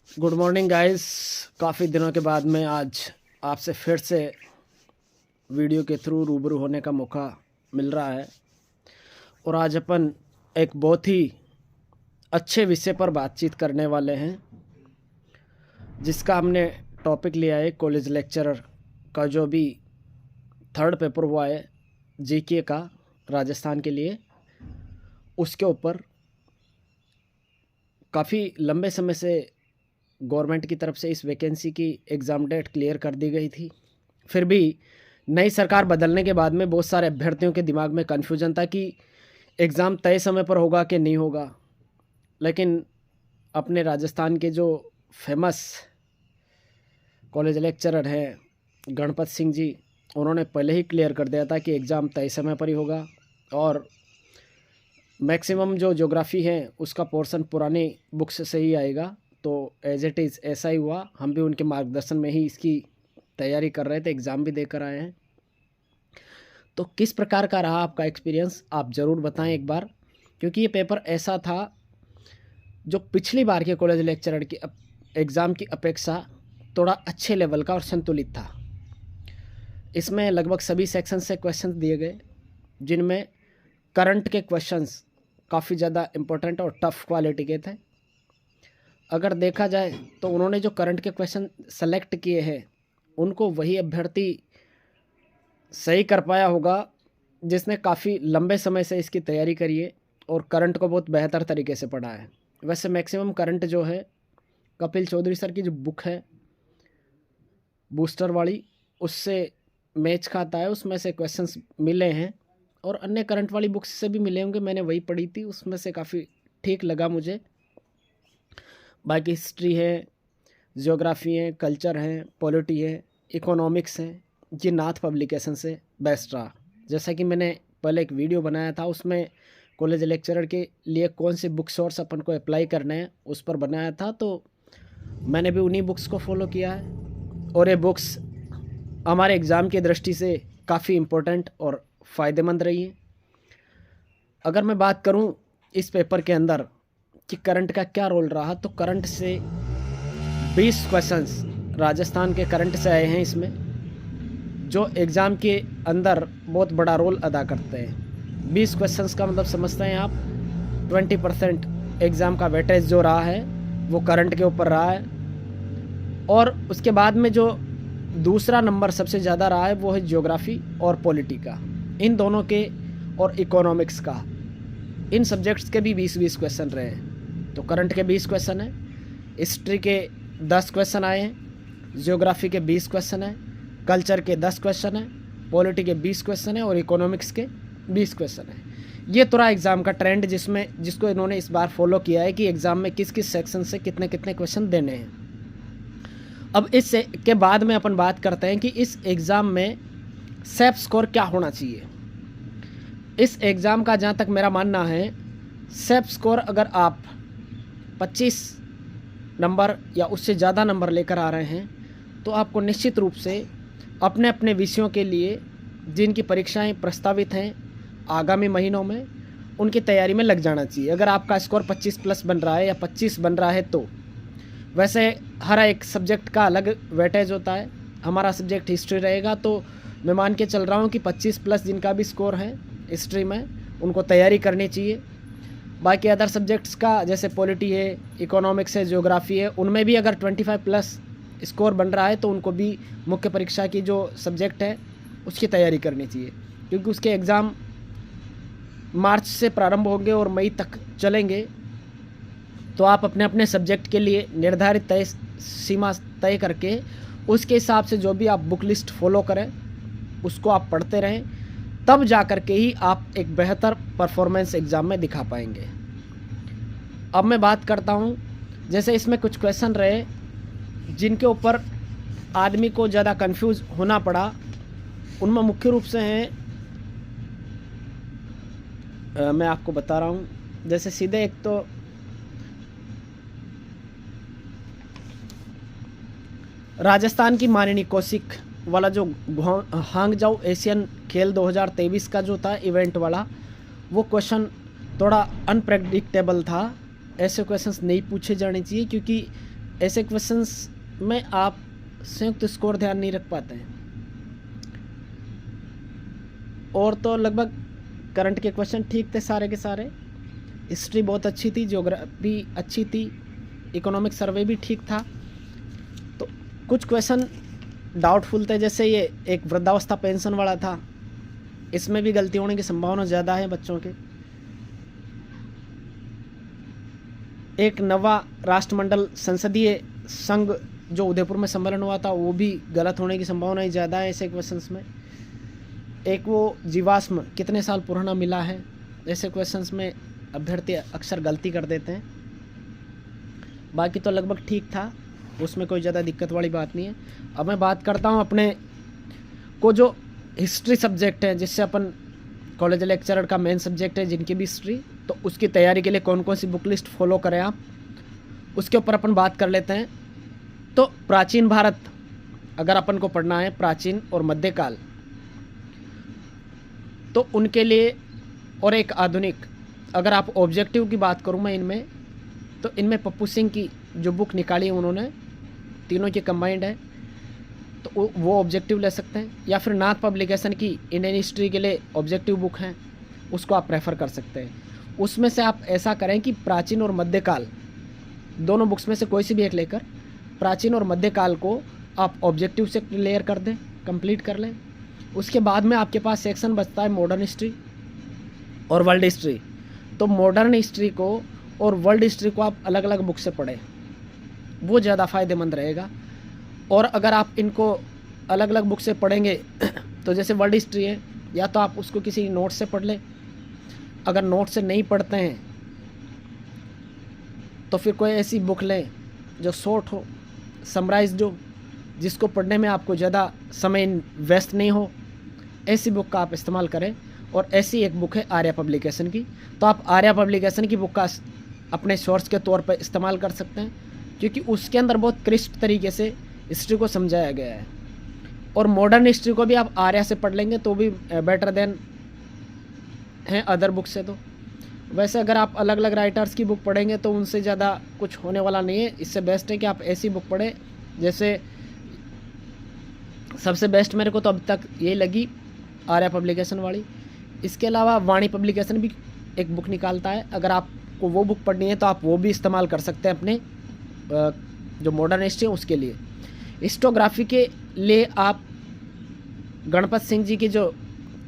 Good morning guys. काफ़ी दिनों के बाद में आज आपसे फिर से वीडियो के थ्रू रूबरू होने का मौका मिल रहा है और आज अपन एक बहुत ही अच्छे विषय पर बातचीत करने वाले हैं, जिसका हमने टॉपिक लिया है कॉलेज लेक्चरर का जो भी थर्ड पेपर हुआ है जीके का राजस्थान के लिए। उसके ऊपर काफ़ी लंबे समय से गवर्नमेंट की तरफ से इस वैकेंसी की एग्ज़ाम डेट क्लियर कर दी गई थी। फिर भी नई सरकार बदलने के बाद में बहुत सारे अभ्यर्थियों के दिमाग में कन्फ्यूजन था कि एग्ज़ाम तय समय पर होगा कि नहीं होगा। लेकिन अपने राजस्थान के जो फेमस कॉलेज लेक्चरर हैं गणपत सिंह जी, उन्होंने पहले ही क्लियर कर दिया था कि एग्ज़ाम तय समय पर ही होगा और मैक्सिमम जो ज्योग्राफी है उसका पोर्शन पुरानी बुक्स से ही आएगा। तो एज इट इज़ ऐसा ही हुआ। हम भी उनके मार्गदर्शन में ही इसकी तैयारी कर रहे थे, एग्ज़ाम भी देकर आए हैं। तो किस प्रकार का रहा आपका एक्सपीरियंस, आप ज़रूर बताएं एक बार, क्योंकि ये पेपर ऐसा था जो पिछली बार के कॉलेज लेक्चरर की एग्ज़ाम की अपेक्षा थोड़ा अच्छे लेवल का और संतुलित था। इसमें लगभग सभी सेक्शन से क्वेश्चंस दिए गए, जिनमें करंट के क्वेश्चंस काफ़ी ज़्यादा इम्पोर्टेंट और टफ़ क्वालिटी के थे। अगर देखा जाए तो उन्होंने जो करंट के क्वेश्चन सेलेक्ट किए हैं उनको वही अभ्यर्थी सही कर पाया होगा जिसने काफ़ी लंबे समय से इसकी तैयारी करी है और करंट को बहुत बेहतर तरीके से पढ़ा है। वैसे मैक्सिमम करंट जो है कपिल चौधरी सर की जो बुक है बूस्टर वाली, उससे मैच खाता है। उसमें से क्वेश्चंस मिले हैं और अन्य करंट वाली बुक्स से भी मिले होंगे, मैंने वही पढ़ी थी, उसमें से काफ़ी ठीक लगा मुझे। बाकी हिस्ट्री है, ज्योग्राफी है, कल्चर है, पॉलिटी है, इकोनॉमिक्स है, ये नाथ पब्लिकेशन से बेस्ट रहा। जैसा कि मैंने पहले एक वीडियो बनाया था, उसमें कॉलेज लेक्चरर के लिए कौन से बुक सोर्स अपन को अप्लाई करने हैं उस पर बनाया था, तो मैंने भी उन्हीं बुक्स को फॉलो किया है और ये बुक्स हमारे एग्ज़ाम की दृष्टि से काफ़ी इम्पोर्टेंट और फ़ायदेमंद रही हैं। अगर मैं बात करूं इस पेपर के अंदर कि करंट का क्या रोल रहा, तो करंट से 20 क्वेश्चंस राजस्थान के करंट से आए हैं इसमें, जो एग्ज़ाम के अंदर बहुत बड़ा रोल अदा करते हैं। 20 क्वेश्चंस का मतलब समझते हैं आप, 20% एग्ज़ाम का वेटेज जो रहा है वो करंट के ऊपर रहा है। और उसके बाद में जो दूसरा नंबर सबसे ज़्यादा रहा है वो है ज्योग्राफी और पॉलिटी का, इन दोनों के, और इकोनॉमिक्स का। इन सब्जेक्ट्स के भी 20-20 क्वेश्चन रहे हैं। तो करंट के 20 क्वेश्चन हैं, हिस्ट्री के 10 क्वेश्चन आए हैं, ज्योग्राफी के 20 क्वेश्चन हैं, कल्चर के 10 क्वेश्चन हैं, पॉलिटी के 20 क्वेश्चन हैं और इकोनॉमिक्स के 20 क्वेश्चन हैं। ये तो रहा एग्ज़ाम का ट्रेंड जिसको इन्होंने इस बार फॉलो किया है कि एग्ज़ाम में किस किस सेक्शन से कितने कितने क्वेश्चन देने हैं। अब इस के बाद में अपन बात करते हैं कि इस एग्ज़ाम में सेफ स्कोर क्या होना चाहिए। इस एग्ज़ाम का जहाँ तक मेरा मानना है, सेफ स्कोर अगर आप 25 नंबर या उससे ज़्यादा नंबर लेकर आ रहे हैं तो आपको निश्चित रूप से अपने अपने विषयों के लिए जिनकी परीक्षाएं प्रस्तावित हैं आगामी महीनों में, उनकी तैयारी में लग जाना चाहिए। अगर आपका स्कोर 25 प्लस बन रहा है या 25 बन रहा है तो वैसे हर एक सब्जेक्ट का अलग वेटेज होता है। हमारा सब्जेक्ट हिस्ट्री रहेगा तो मैं मान के चल रहा हूँ कि 25 प्लस जिनका भी स्कोर है हिस्ट्री में उनको तैयारी करनी चाहिए। बाकी अदर सब्जेक्ट्स का जैसे पॉलिटी है, इकोनॉमिक्स है, ज्योग्राफी है, उनमें भी अगर 25 प्लस स्कोर बन रहा है तो उनको भी मुख्य परीक्षा की जो सब्जेक्ट है उसकी तैयारी करनी चाहिए, क्योंकि उसके एग्ज़ाम मार्च से प्रारंभ होंगे और मई तक चलेंगे। तो आप अपने अपने सब्जेक्ट के लिए निर्धारित तय सीमा तय करके उसके हिसाब से जो भी आप बुक लिस्ट फॉलो करें उसको आप पढ़ते रहें, तब जा कर के ही आप एक बेहतर परफॉर्मेंस एग्ज़ाम में दिखा पाएंगे। अब मैं बात करता हूँ, जैसे इसमें कुछ क्वेश्चन रहे जिनके ऊपर आदमी को ज़्यादा कंफ्यूज होना पड़ा। उनमें मुख्य रूप से हैं, मैं आपको बता रहा हूँ। जैसे सीधे एक तो राजस्थान की मानिनी कौशिक वाला जो हांगजाऊ एशियन खेल 2023 का जो था इवेंट वाला, वो क्वेश्चन थोड़ा अनप्रेडिक्टेबल था। ऐसे क्वेश्चंस नहीं पूछे जाने चाहिए, क्योंकि ऐसे क्वेश्चंस में आप संयुक्त स्कोर ध्यान नहीं रख पाते हैं। और तो लगभग करंट के क्वेश्चन ठीक थे सारे के सारे। हिस्ट्री बहुत अच्छी थी, ज्योग्राफी अच्छी थी, इकोनॉमिक सर्वे भी ठीक था। तो कुछ क्वेश्चन डाउटफुल थे, जैसे ये एक वृद्धावस्था पेंशन वाला था, इसमें भी गलती होने की संभावना ज़्यादा है बच्चों के। एक नवा राष्ट्रमंडल संसदीय संघ जो उदयपुर में सम्मेलन हुआ था, वो भी गलत होने की संभावना ज़्यादा है ऐसे क्वेश्चंस में। एक वो जीवाश्म कितने साल पुराना मिला है, ऐसे क्वेश्चंस में अभ्यर्थी अक्सर गलती कर देते हैं। बाकी तो लगभग ठीक था, उसमें कोई ज़्यादा दिक्कत वाली बात नहीं है। अब मैं बात करता हूँ अपने को जो हिस्ट्री सब्जेक्ट है, जिससे अपन कॉलेज लेक्चरर का मेन सब्जेक्ट है जिनकी भी हिस्ट्री, तो उसकी तैयारी के लिए कौन कौन सी बुक लिस्ट फॉलो करें आप, उसके ऊपर अपन बात कर लेते हैं। तो प्राचीन भारत अगर अपन को पढ़ना है, प्राचीन और मध्यकाल, तो उनके लिए, और एक आधुनिक, अगर आप ऑब्जेक्टिव की बात करूँ मैं इनमें, तो इनमें पप्पू सिंह की जो बुक निकाली है उन्होंने, तीनों की कंबाइंड है, तो वो ऑब्जेक्टिव ले सकते हैं। या फिर नाथ पब्लिकेशन की इंडियन हिस्ट्री के लिए ऑब्जेक्टिव बुक हैं, उसको आप प्रेफर कर सकते हैं। उसमें से आप ऐसा करें कि प्राचीन और मध्यकाल दोनों बुक्स में से कोई सी भी एक लेकर प्राचीन और मध्यकाल को आप ऑब्जेक्टिव से क्लियर कर दें, कंप्लीट कर लें। उसके बाद में आपके पास सेक्शन बचता है मॉडर्न हिस्ट्री और वर्ल्ड हिस्ट्री। तो मॉडर्न हिस्ट्री को और वर्ल्ड हिस्ट्री को आप अलग अलग बुक से पढ़ें, वो ज़्यादा फ़ायदेमंद रहेगा। और अगर आप इनको अलग अलग बुक से पढ़ेंगे तो जैसे वर्ल्ड हिस्ट्री है, या तो आप उसको किसी नोट से पढ़ लें, अगर नोट से नहीं पढ़ते हैं तो फिर कोई ऐसी बुक लें जो शॉर्ट हो, समराइज्ड हो, जिसको पढ़ने में आपको ज़्यादा समय वेस्ट नहीं हो, ऐसी बुक का आप इस्तेमाल करें। और ऐसी एक बुक है आर्या पब्लिकेशन की, तो आप आर्या पब्लिकेशन की बुक का अपने सोर्स के तौर पर इस्तेमाल कर सकते हैं, क्योंकि उसके अंदर बहुत क्रिस्प तरीके से हिस्ट्री को समझाया गया है। और मॉडर्न हिस्ट्री को भी आप आर्या से पढ़ लेंगे तो भी बेटर देन है अदर बुक से। तो वैसे अगर आप अलग अलग राइटर्स की बुक पढ़ेंगे तो उनसे ज़्यादा कुछ होने वाला नहीं है। इससे बेस्ट है कि आप ऐसी बुक पढ़ें, जैसे सबसे बेस्ट मेरे को तो अब तक यही लगी आर्या पब्लिकेशन वाली। इसके अलावा वाणी पब्लिकेशन भी एक बुक निकालता है, अगर आपको वो बुक पढ़नी है तो आप वो भी इस्तेमाल कर सकते हैं अपने जो मॉडर्न हिस्ट्री है उसके लिए। हिस्टोग्राफी के लिए आप गणपत सिंह जी की जो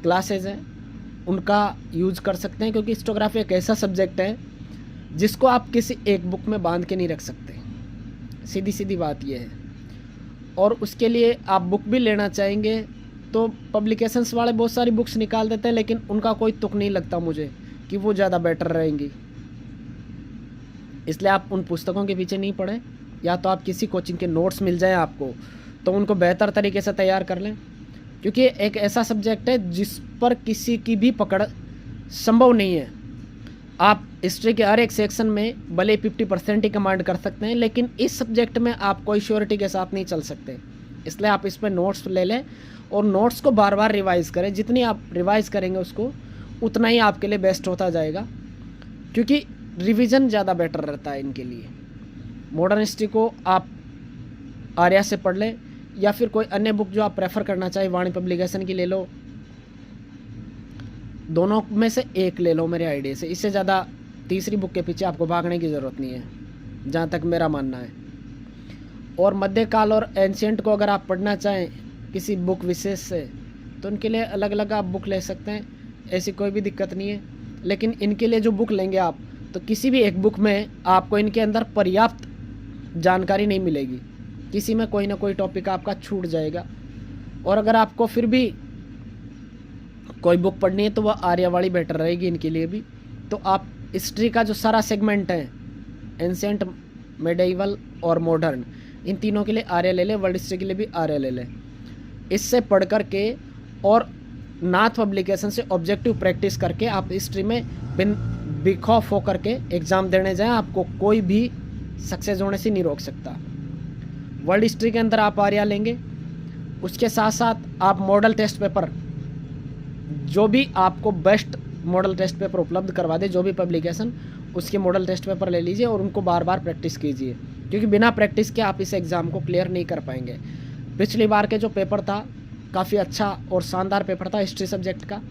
क्लासेज हैं उनका यूज़ कर सकते हैं, क्योंकि हिस्टोग्राफी एक ऐसा सब्जेक्ट है जिसको आप किसी एक बुक में बांध के नहीं रख सकते, सीधी सीधी बात यह है। और उसके लिए आप बुक भी लेना चाहेंगे तो पब्लिकेशंस वाले बहुत सारी बुक्स निकाल देते हैं, लेकिन उनका कोई तुक नहीं लगता मुझे कि वो ज़्यादा बेटर रहेंगी। इसलिए आप उन पुस्तकों के पीछे नहीं पड़ें, या तो आप किसी कोचिंग के नोट्स मिल जाएं आपको तो उनको बेहतर तरीके से तैयार कर लें, क्योंकि एक ऐसा सब्जेक्ट है जिस पर किसी की भी पकड़ संभव नहीं है। आप हिस्ट्री के हर एक सेक्शन में भले 50% ही कमांड कर सकते हैं, लेकिन इस सब्जेक्ट में आप कोई श्योरिटी के साथ नहीं चल सकते। इसलिए आप इस पर नोट्स ले लें और नोट्स को बार बार रिवाइज़ करें। जितनी आप रिवाइज़ करेंगे उसको उतना ही आपके लिए बेस्ट होता जाएगा, क्योंकि रिवीजन ज़्यादा बेटर रहता है इनके लिए। मॉडर्न हिस्ट्री को आप आर्या से पढ़ लें, या फिर कोई अन्य बुक जो आप प्रेफर करना चाहें वाणी पब्लिकेशन की ले लो, दोनों में से एक ले लो मेरे आइडिया से। इससे ज़्यादा तीसरी बुक के पीछे आपको भागने की ज़रूरत नहीं है, जहाँ तक मेरा मानना है। और मध्यकाल और एंशिएंट को अगर आप पढ़ना चाहें किसी बुक विशेष से, तो उनके लिए अलग अलग आप बुक ले सकते हैं, ऐसी कोई भी दिक्कत नहीं है। लेकिन इनके लिए जो बुक लेंगे आप, तो किसी भी एक बुक में आपको इनके अंदर पर्याप्त जानकारी नहीं मिलेगी, किसी में कोई ना कोई टॉपिक आपका छूट जाएगा। और अगर आपको फिर भी कोई बुक पढ़नी है तो वह आर्या वाली बेटर रहेगी इनके लिए भी। तो आप हिस्ट्री का जो सारा सेगमेंट है, एंशिएंट, मेडिवल और मॉडर्न, इन तीनों के लिए आर्या ले लें, वर्ल्ड हिस्ट्री के लिए भी आर्या ले लें। इससे पढ़ करके और नाथ पब्लिकेशन से ऑब्जेक्टिव प्रैक्टिस करके आप हिस्ट्री में बेखौफ होकर के एग्ज़ाम देने जाएं, आपको कोई भी सक्सेस होने से नहीं रोक सकता। वर्ल्ड हिस्ट्री के अंदर आप आर्या लेंगे, उसके साथ साथ आप मॉडल टेस्ट पेपर, जो भी आपको बेस्ट मॉडल टेस्ट पेपर उपलब्ध करवा दे, जो भी पब्लिकेशन, उसके मॉडल टेस्ट पेपर ले लीजिए और उनको बार बार प्रैक्टिस कीजिए, क्योंकि बिना प्रैक्टिस के आप इस एग्ज़ाम को क्लियर नहीं कर पाएंगे। पिछली बार के जो पेपर था काफ़ी अच्छा और शानदार पेपर था हिस्ट्री सब्जेक्ट का,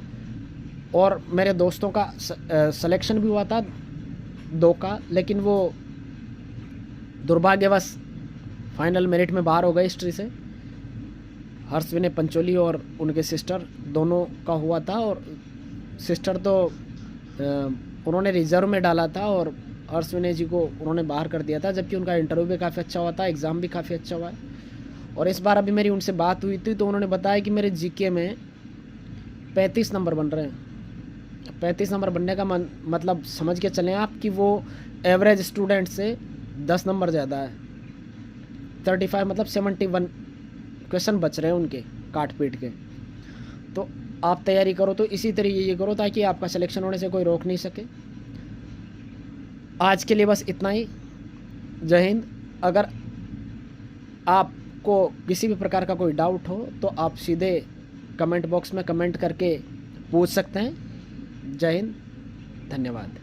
और मेरे दोस्तों का सिलेक्शन भी हुआ था 2 का, लेकिन वो दुर्भाग्यवश फाइनल मेरिट में बाहर हो गए हिस्ट्री से। हर्ष विनय पंचोली और उनके सिस्टर दोनों का हुआ था, और सिस्टर तो उन्होंने रिज़र्व में डाला था और हर्ष विनय जी को उन्होंने बाहर कर दिया था, जबकि उनका इंटरव्यू भी काफ़ी अच्छा हुआ था, एग्ज़ाम भी काफ़ी अच्छा हुआ है। और इस बार अभी मेरी उनसे बात हुई थी तो उन्होंने बताया कि मेरे जीके में 35 नंबर बन रहे हैं। 35 नंबर बनने का मतलब समझ के चलें आप कि वो एवरेज स्टूडेंट से 10 नंबर ज़्यादा है। 35 मतलब 71 क्वेश्चन बच रहे हैं उनके काट पीट के। तो आप तैयारी करो तो इसी तरीके ये करो ताकि आपका सिलेक्शन होने से कोई रोक नहीं सके। आज के लिए बस इतना ही। जय हिंद। अगर आपको किसी भी प्रकार का कोई डाउट हो तो आप सीधे कमेंट बॉक्स में कमेंट करके पूछ सकते हैं। जय हिंद, धन्यवाद।